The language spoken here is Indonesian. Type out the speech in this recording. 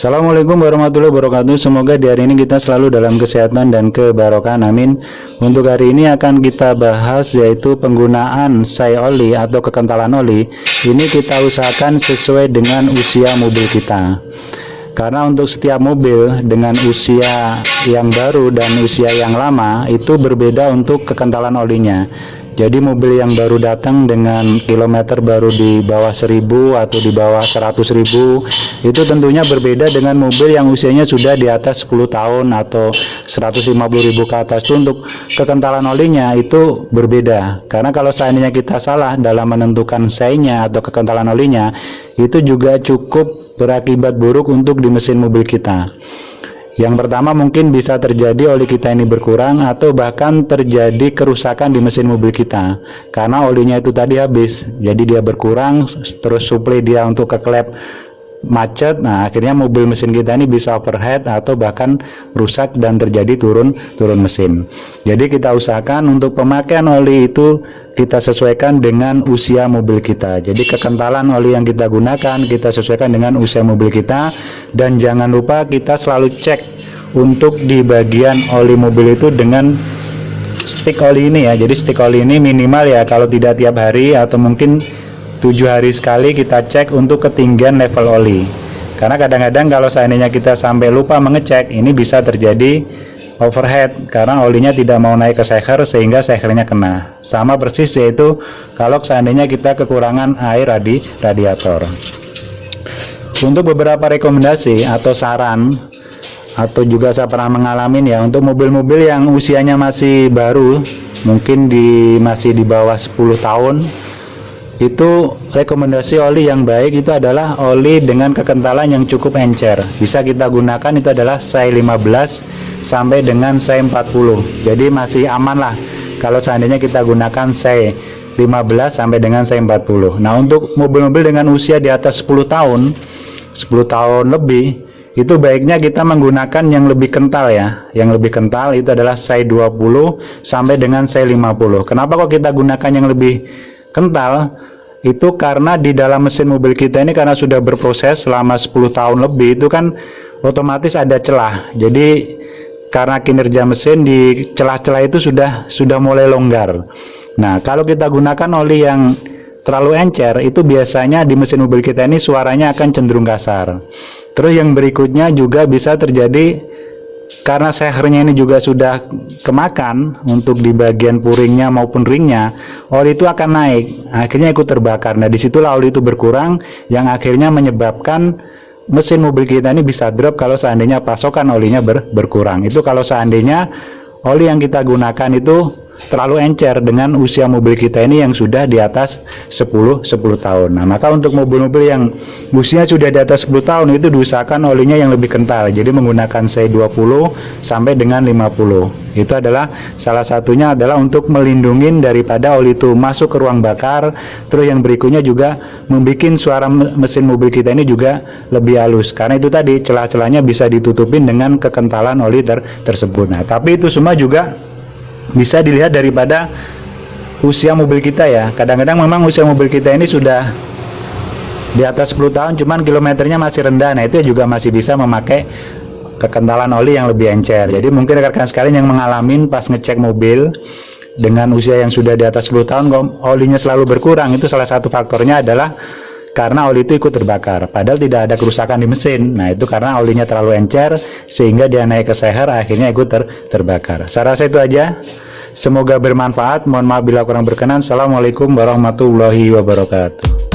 Assalamualaikum warahmatullahi wabarakatuh. Semoga di hari ini kita selalu dalam kesehatan dan kebarokahan, amin. Untuk hari ini akan kita bahas yaitu penggunaan say oli atau kekentalan oli. Ini kita usahakan sesuai dengan usia mobil kita, karena untuk setiap mobil dengan usia yang baru dan usia yang lama itu berbeda untuk kekentalan olinya. Jadi mobil yang baru datang dengan kilometer baru di bawah 1000 atau di bawah 100.000 itu tentunya berbeda dengan mobil yang usianya sudah di atas 10 tahun atau 150.000 ke atas. Itu untuk kekentalan olinya itu berbeda, karena kalau seandainya kita salah dalam menentukan say-nya atau kekentalan olinya, itu juga cukup berakibat buruk untuk di mesin mobil kita. Yang pertama, mungkin bisa terjadi oli kita ini berkurang atau bahkan terjadi kerusakan di mesin mobil kita karena olinya itu tadi habis. Jadi dia berkurang, terus suplai dia untuk ke klep macet. Nah, akhirnya mobil mesin kita ini bisa overheat atau bahkan rusak dan terjadi turun mesin. Jadi kita usahakan untuk pemakaian oli itu kita sesuaikan dengan usia mobil kita. Jadi kekentalan oli yang kita gunakan kita sesuaikan dengan usia mobil kita, dan jangan lupa kita selalu cek untuk di bagian oli mobil itu dengan stick oli ini ya. Jadi stick oli ini minimal ya, kalau tidak tiap hari atau mungkin 7 hari sekali kita cek untuk ketinggian level oli, karena kadang-kadang kalau seandainya kita sampai lupa mengecek, ini bisa terjadi overheat karena olinya tidak mau naik ke seher sehingga sehernya kena. Sama persis yaitu kalau seandainya kita kekurangan air radiator. Untuk beberapa rekomendasi atau saran, atau juga saya pernah mengalami ya, untuk mobil-mobil yang usianya masih baru, mungkin masih di bawah 10 tahun, itu rekomendasi oli yang baik itu adalah oli dengan kekentalan yang cukup encer. Bisa kita gunakan itu adalah say 15 sampai dengan say 40. Jadi masih aman lah kalau seandainya kita gunakan say 15 sampai dengan say 40. Nah, untuk mobil-mobil dengan usia di atas 10 tahun lebih, itu baiknya kita menggunakan yang lebih kental ya. Yang lebih kental itu adalah say 20 sampai dengan say 50. Kenapa kok kita gunakan yang lebih kental? Itu karena di dalam mesin mobil kita ini karena sudah berproses selama 10 tahun lebih, itu kan otomatis ada celah. Jadi karena kinerja mesin di celah-celah itu sudah mulai longgar. Nah, kalau kita gunakan oli yang terlalu encer, itu biasanya di mesin mobil kita ini suaranya akan cenderung kasar. Terus yang berikutnya juga bisa terjadi karena sehernya ini juga sudah kemakan untuk di bagian puringnya maupun ringnya, oli itu akan naik, akhirnya ikut terbakar. Nah, disitulah oli itu berkurang, yang akhirnya menyebabkan mesin mobil kita ini bisa drop kalau seandainya pasokan olinya berkurang. Itu kalau seandainya oli yang kita gunakan itu terlalu encer dengan usia mobil kita ini yang sudah di atas 10 tahun. Nah, maka untuk mobil-mobil yang usia sudah di atas 10 tahun itu diusahakan olinya yang lebih kental. Jadi menggunakan say 20 sampai dengan 50. Itu adalah salah satunya adalah untuk melindungi daripada oli itu masuk ke ruang bakar. Terus yang berikutnya juga membuat suara mesin mobil kita ini juga lebih halus. Karena itu tadi celah-celahnya bisa ditutupin dengan kekentalan oli tersebut. Nah, tapi itu semua juga bisa dilihat daripada usia mobil kita ya. Kadang-kadang memang usia mobil kita ini sudah di atas 10 tahun cuman kilometernya masih rendah. Nah, itu juga masih bisa memakai kekentalan oli yang lebih encer. Jadi mungkin rekan-rekan sekalian yang mengalami pas ngecek mobil dengan usia yang sudah di atas 10 tahun kok olinya selalu berkurang, itu salah satu faktornya adalah karena oli itu ikut terbakar, padahal tidak ada kerusakan di mesin. Nah, itu karena olinya terlalu encer sehingga dia naik ke seher, akhirnya ikut terbakar. Saya rasa itu aja, semoga bermanfaat. Mohon maaf bila kurang berkenan. Assalamualaikum warahmatullahi wabarakatuh.